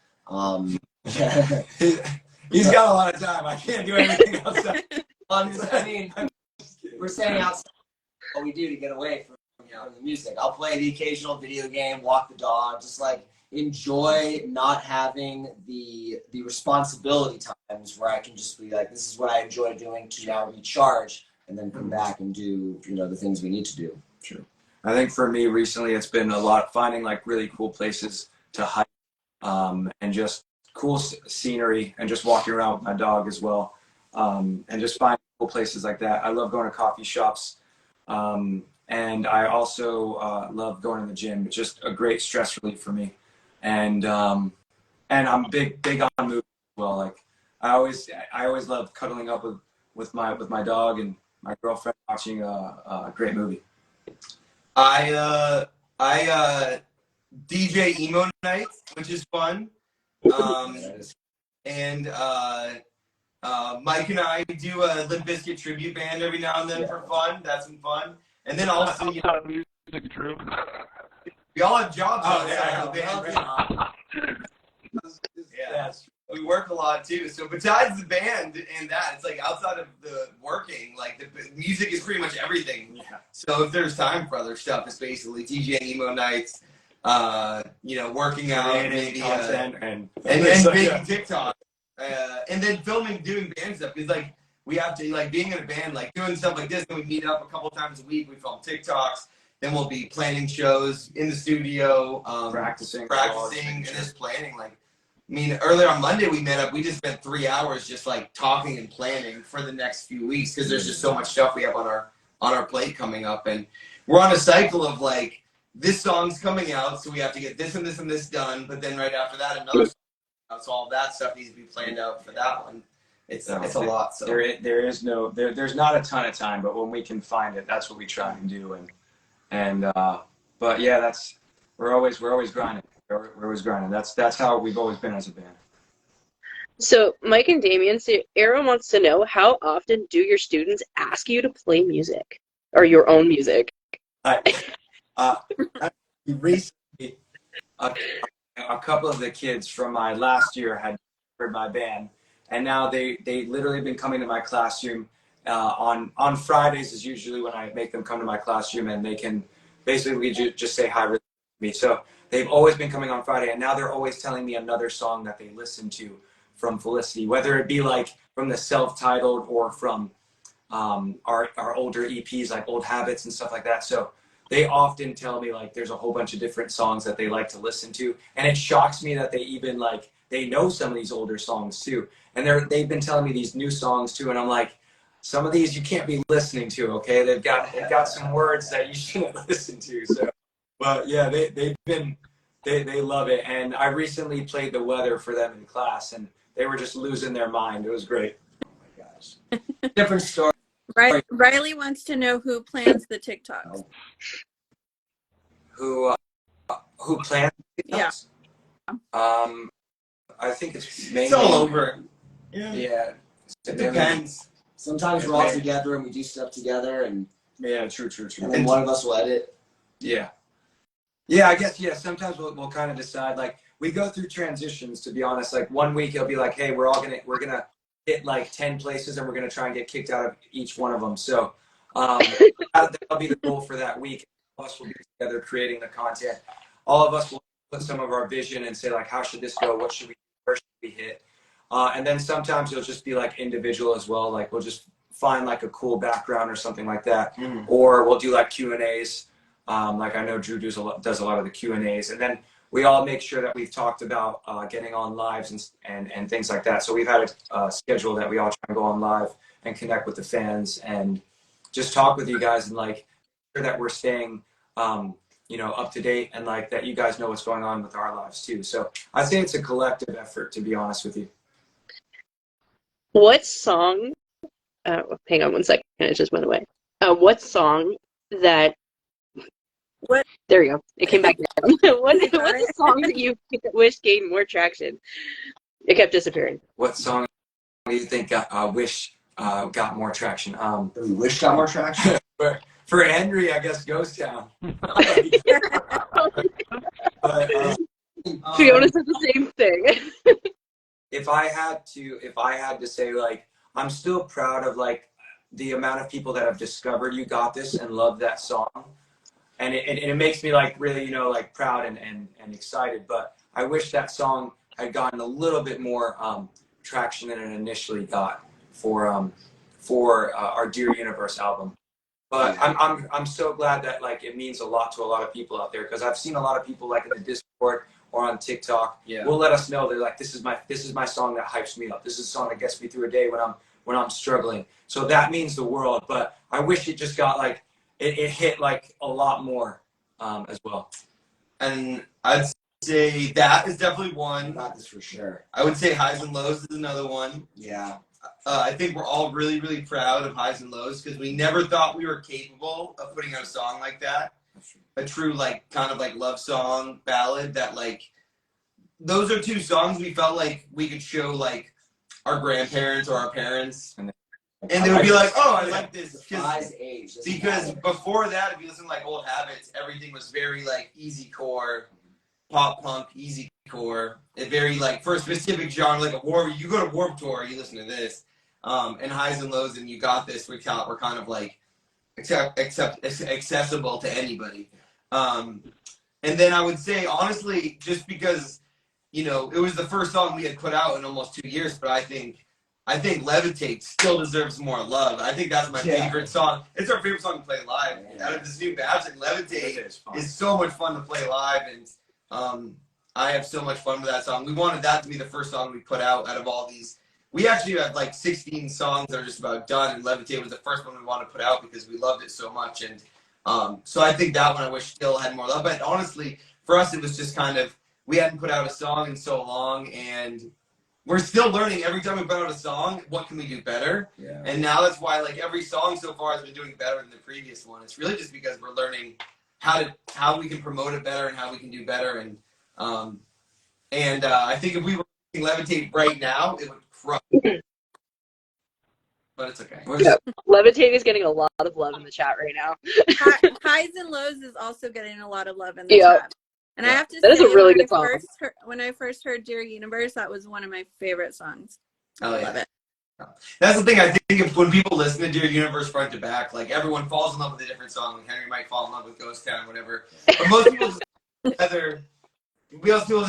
He's got a lot of time. I can't do anything outside.
I mean, we're staying outside. What we do to get away from the music. I'll play the occasional video game, walk the dog, just like enjoy not having the responsibility times where I can just be like, this is what I enjoy doing to now recharge, and then come back and do the things we need to do.
True. I think for me recently, it's been a lot finding like really cool places to hike, and just cool scenery, and just walking around with my dog as well, and just finding cool places like that. I love going to coffee shops, and I also love going to the gym. It's just a great stress relief for me, and I'm big on movies as well. Like I always love cuddling up with my dog and my girlfriend, watching a great movie.
I DJ emo nights, which is fun. And Mike and I do a Limp Bizkit tribute band every now and then for fun. That's some fun. And then also,
music, true.
we all have jobs
Oh,
outside
yeah.
the band. Yeah, we work a lot too. So besides the band and that, it's like outside of the working, like the music is pretty much everything.
Yeah.
So if there's time for other stuff, it's basically DJing emo nights, working out, maybe
content
and making TikTok, and then doing band stuff. It's like we have to, like, being in a band, like doing stuff like this. Then we meet up a couple times a week. We film TikToks. Then we'll be planning shows in the studio, practicing, and just planning. Like, I mean, earlier on Monday we met up. We just spent 3 hours just like talking and planning for the next few weeks, because there's just so much stuff we have on our plate coming up, and we're on a cycle of like, this song's coming out, so we have to get this and this and this done. But then right after that, another song out, so all that stuff needs to be planned out for that one. It's a lot. So
there's not a ton of time, but when we can find it, that's what we try and do. But yeah, we're always grinding. We're always grinding. That's how we've always been as a band.
So Mike and Damien, Aaron wants to know, how often do your students ask you to play music, or your own music?
Recently, a couple of the kids from my last year had heard my band, and now they literally been coming to my classroom. On Fridays is usually when I make them come to my classroom, and they can basically just say hi to me. So they've always been coming on Friday, and now they're always telling me another song that they listen to from Felicity, whether it be like from the self-titled or from our older EPs, like Old Habits and stuff like that. So they often tell me like there's a whole bunch of different songs that they like to listen to, and it shocks me that they even like they know some of these older songs too, and they've been telling me these new songs too, and I'm like, some of these you can't be listening to, okay? They've got some words that you shouldn't listen to. So, but yeah, they love it, and I recently played The Weather for them in class, and they were just losing their mind. It was great.
Oh my gosh. Different story.
Riley wants to know who plans the TikToks.
Who plans
Yeah.
I think it's mainly,
It's all over.
Yeah.
It depends.
Sometimes we're all together and we do stuff together, and
Yeah, true.
and then one of us will edit.
Yeah. Yeah, I guess, yeah, sometimes we'll kind of decide, like, we go through transitions, to be honest. Like, one week it'll be like, hey, we're gonna hit like 10 places and we're gonna try and get kicked out of each one of them. So that'll be the goal for that week. All of us will be together creating the content. All of us will put some of our vision and say, like, how should this go? What should we do? Where should we hit? And then sometimes it'll just be like individual as well. Like, we'll just find like a cool background or something like that.
Mm.
Or we'll do like Q&As. Like, I know Drew does a lot of the Q&As, and then we all make sure that we've talked about getting on lives and things like that. So we've had a schedule that we all try and go on live and connect with the fans and just talk with you guys, and like sure that we're staying up to date, and like that you guys know what's going on with our lives too. So I say it's a collective effort, to be honest with you.
What song? Hang on one second. It just went away. What song that?
What?
There we go. It came back down. What's a song that you wish gained more traction? It kept disappearing.
What song do you think wish got more traction?
We wish got more traction.
For Henry, I guess Ghost Town. But,
Fiona said the same thing.
if I had to say, like, I'm still proud of like the amount of people that have discovered You Got This and love that song, and it makes me like really like proud and excited. But I wish that song had gotten a little bit more traction than it initially got for our Dear Universe album. But I'm so glad that like it means a lot to a lot of people out there, because I've seen a lot of people like in the Discord or on TikTok will let us know they're like, this is my song that hypes me up. This is a song that gets me through a day when I'm struggling. So that means the world. But I wish it just got like it hit like a lot more as well.
And I'd say that is definitely one.
Got This for sure.
I would say Highs and Lows is another one.
Yeah.
I think we're all really, really proud of Highs and Lows, because we never thought we were capable of putting out a song like that. A true, like, kind of like love song ballad that, like, those are two songs we felt like we could show, like, our grandparents or our parents. And they would be like, oh, I like this. Because before that, if you listen to, like, Old Habits, everything was very, like, easy core, pop punk, easy core. It very, like, for a specific genre, like you go to Warped Tour, you listen to this. And Highs and Lows and You Got This were kind of like accessible to anybody. And then I would say, honestly, just because, it was the first song we had put out in almost 2 years, but I think Levitate still deserves more love. I think that's my favorite song. It's our favorite song to play live. Out of this new batch, and Levitate is so much fun to play live, and I have so much fun with that song. We wanted that to be the first song we put out of all these. We actually have like 16 songs that are just about done, and Levitate was the first one we wanted to put out because we loved it so much. And so I think that one I wish still had more love. But honestly, for us, it was just kind of, we hadn't put out a song in so long, and we're still learning every time we put out a song, what can we do better? Yeah. And now that's why like every song so far has been doing better than the previous one. It's really just because we're learning how we can promote it better and how we can do better. And I think if we were Levitate right now, it would crush. But it's okay.
Yeah. Levitate is getting a lot of love in the chat right now.
Highs and Lows is also getting a lot of love in the chat. And I have to say,
that is a really good song.
When I first heard Dear Universe, that was one of my favorite songs.
Oh, yeah.
Love it.
That's the thing. I think when people listen to Dear Universe front to back, like everyone falls in love with a different song. Like Henry might fall in love with Ghost Town, whatever. But most people just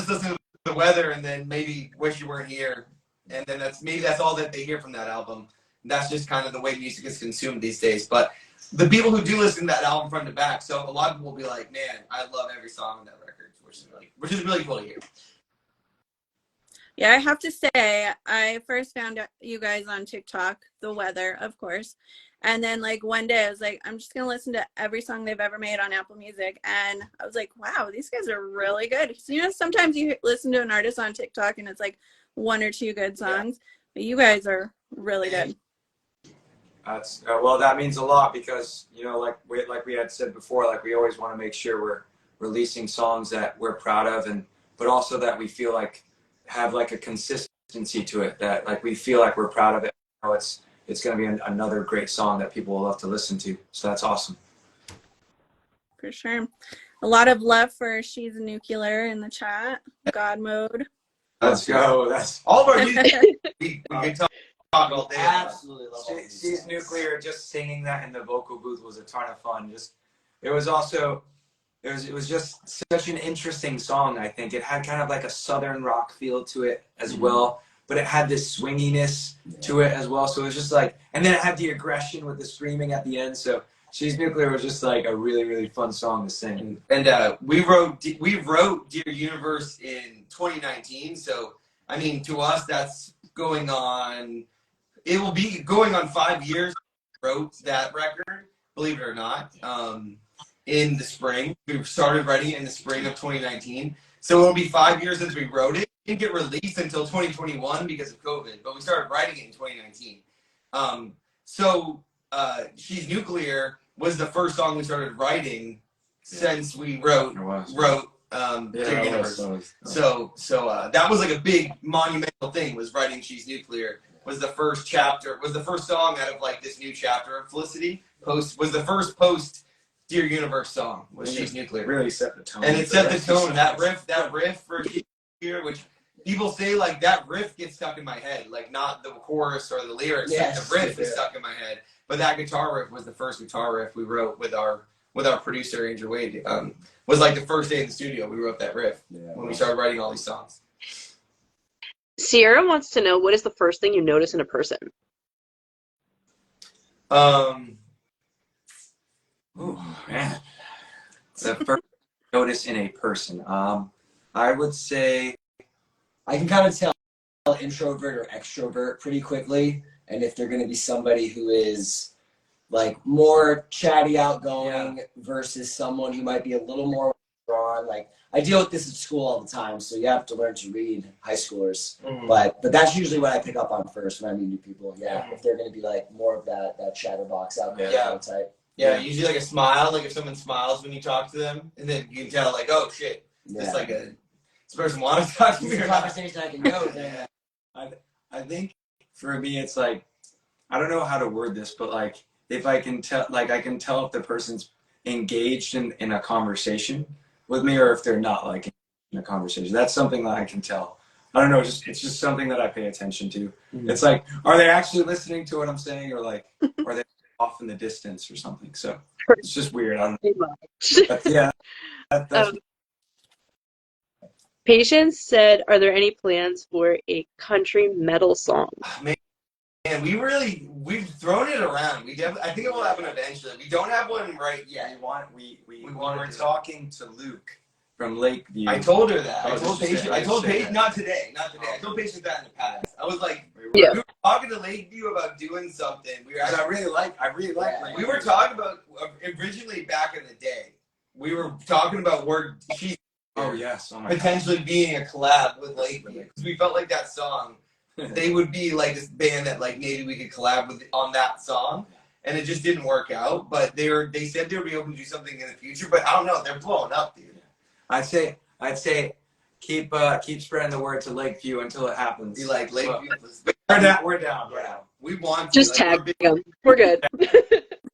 listen to The Weather and then maybe Wish You Weren't Here, and then that's all that they hear from that album. That's just kind of the way music is consumed these days. But the people who do listen to that album front to back, so a lot of people will be like, man, I love every song on that record, which is really cool to hear.
Yeah, I have to say, I first found you guys on TikTok, The Weather, of course. And then like one day I was like, I'm just going to listen to every song they've ever made on Apple Music. And I was like, wow, these guys are really good. So, you know, sometimes you listen to an artist on TikTok and it's like one or two good songs, but you guys are really good.
That's well, that means a lot because, you know, like we had said before, like we always want to make sure we're releasing songs that we're proud of, and but also that we feel like have like a consistency to it, that like we feel like we're proud of it. You know, it's going to be another great song that people will love to listen to. So that's awesome.
For sure. A lot of love for She's Nuclear in the chat. God mode.
Let's go. That's
all of our music. we can talk all day.
Absolutely love all these
She's
songs.
Nuclear. Just singing that in the vocal booth was a ton of fun. It was just such an interesting song. I think it had kind of like a southern rock feel to it as well, but it had this swinginess to it as well. So it was just like, and then it had the aggression with the screaming at the end. So She's Nuclear was just like a really, really fun song to sing.
And we wrote Dear Universe in 2019. So I mean, to us, that's going on. It will be going on 5 years. Wrote that record, believe it or not. In the spring. We started writing it in the spring of 2019. So it'll be 5 years since we wrote it. It didn't get released until 2021 because of COVID, but we started writing it in 2019. She's Nuclear was the first song we started writing since we wrote Dear Universe. So that was like a big monumental thing, was writing She's Nuclear. Was the first song out of like this new chapter of Felicity. Was the first post Dear Universe song was She's Nuclear.
Really set the tone.
And it set the tone. That riff for here, which people say like that riff gets stuck in my head, like not the chorus or the lyrics.
Yes,
like, the riff is stuck in my head. But that guitar riff was the first guitar riff we wrote with our producer Andrew Wade. Was like the first day in the studio we wrote that riff when we started writing all these songs.
Sierra wants to know, what is the first thing you notice in a person?
Oh man, the first notice in a person. I would say
I can kind of tell introvert or extrovert pretty quickly, and if they're going to be somebody who is like more chatty, outgoing versus someone who might be a little more withdrawn. Like I deal with this at school all the time, so you have to learn to read high schoolers. But that's usually what I pick up on first when I meet new people. If they're going to be like more of that chatterbox outgoing type.
Yeah, usually like a smile, like if someone smiles when you talk to them, and then you can tell like, oh shit, this person wants to talk to me.
It's a conversation I can go with.
I think for me it's like, I don't know how to word this, but like if I can tell, like I can tell if the person's engaged in a conversation with me or if they're not like in a conversation. That's something that I can tell. I don't know, it's just something that I pay attention to. It's like, are they actually listening to what I'm saying, or like are they off in the distance or something? So it's just weird. I don't know. But, that's
Patience said, are there any plans for a country metal song?
Man, we've thrown it around. I think it will happen eventually. We don't have one right yet.
We were talking to Luke from Lakeview.
I told her that. I told Patience, not today. I told Patience that in the past. I was like, we were talking to Lakeview about doing something.
I really like Lakeview.
We were talking about, originally back in the day, we were talking about where she's potentially being a collab with Lakeview. Because we felt like that song, they would be like this band that like maybe we could collab with on that song. And it just didn't work out. But they said they would be open to do something in the future. But I don't know. They're blowing up, dude.
I'd say keep spreading the word to Lakeview until it happens.
Be like Lakeview.
We're down.
We want
to. Just tag them. We're good.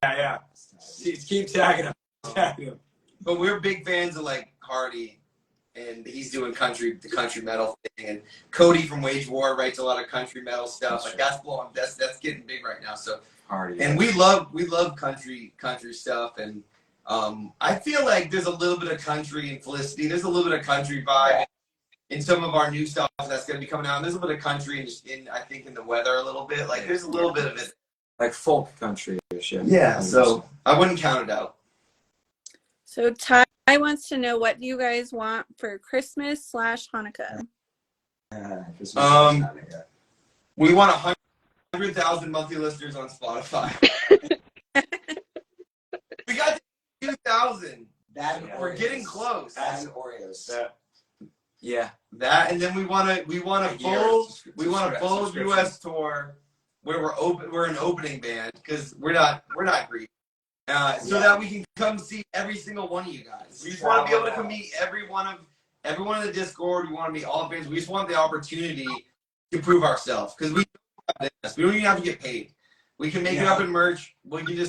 Yeah. Keep tagging them.
But we're big fans of like Hardy, and he's doing the country metal thing. And Cody from Wage War writes a lot of country metal stuff. Like that's blowing. That's getting big right now. So
Hardy.
And we love country stuff. And I feel like there's a little bit of country in Felicity. There's a little bit of country vibe in some of our new stuff that's going to be coming out. And there's a little bit of country in I think in the weather a little bit. Like there's a little bit of it
like folk country.
Yeah, so I wouldn't count it out.
So Ty wants to know, what do you guys want for Christmas/Hanukkah?
We want 100,000 monthly listeners on Spotify. We got to 2,000. We're getting close.
That's Oreos.
That, and then we want a full U.S. tour where we're an opening band because we're not greedy. So that we can come see every single one of you guys. We just want to be able to come meet everyone in the Discord. We want to meet all the fans. We just want the opportunity to prove ourselves because we don't even have to get paid. We can make it up in merch. We can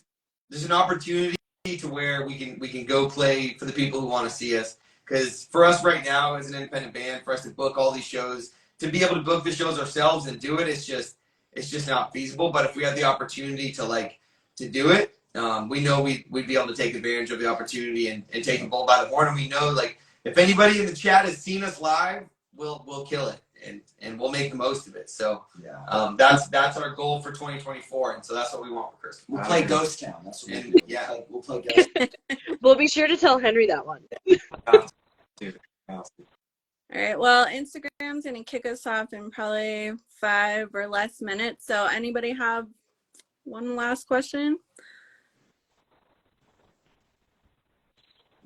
there's an opportunity to where we can go play for the people who want to see us. Because for us right now as an independent band, for us to book all these shows, to be able to book the shows ourselves and do it, it's just not feasible. But if we had the opportunity to do it, we know we'd be able to take advantage of the opportunity and take the bull by the horn. And we know, like, if anybody in the chat has seen us live, we'll kill it and we'll make the most of it. So that's our goal for 2024, and so that's what we want for Christmas.
We'll play Ghost Town. That's what we'll play Ghost Town.
We'll be sure to tell Henry that one.
All right. Well, Instagram's going to kick us off in probably 5 or less minutes. So anybody have one last question?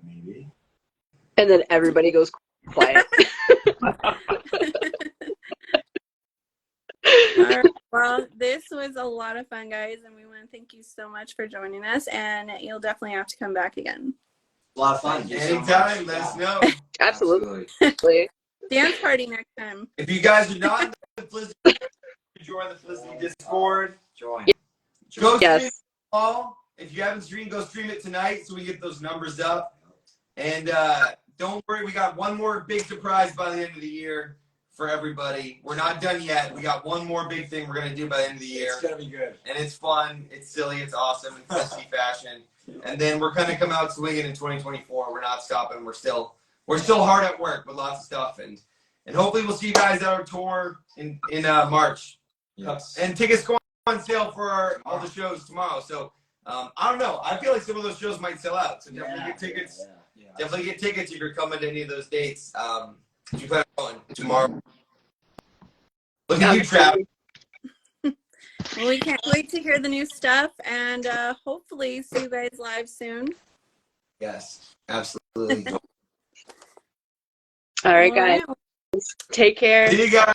Maybe.
And then everybody goes quiet.
All right. Well, this was a lot of fun, guys, and we want to thank you so much for joining us, and you'll definitely have to come back again.
A lot of fun.
Anytime, let us know.
Absolutely.
Dance party next time.
If you guys are not in the Felicity, join the Felicity Discord.
Join.
Go stream
Yes.
it all. If you haven't streamed, go stream it tonight so we get those numbers up. And don't worry, we got one more big surprise by the end of the year for everybody. We're not done yet. We got one more big thing we're going to do by the end of the year.
It's gonna be good.
And it's fun. It's silly. It's awesome in Felicity fashion. And then we're going to come out swinging in 2024. We're not stopping. We're still hard at work with lots of stuff. And hopefully we'll see you guys at our tour in March.
Yes.
And tickets go on sale for all the shows tomorrow. So I don't know. I feel like some of those shows might sell out. So definitely get tickets.
Yeah.
Definitely get tickets if you're coming to any of those dates. If you plan on going tomorrow. Look at you, Travis.
Well, we can't wait to hear the new stuff, and hopefully see you guys live soon.
Yes, absolutely.
All right, guys. Take care.
See you guys.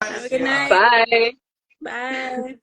Have a good night.
Bye.
Bye.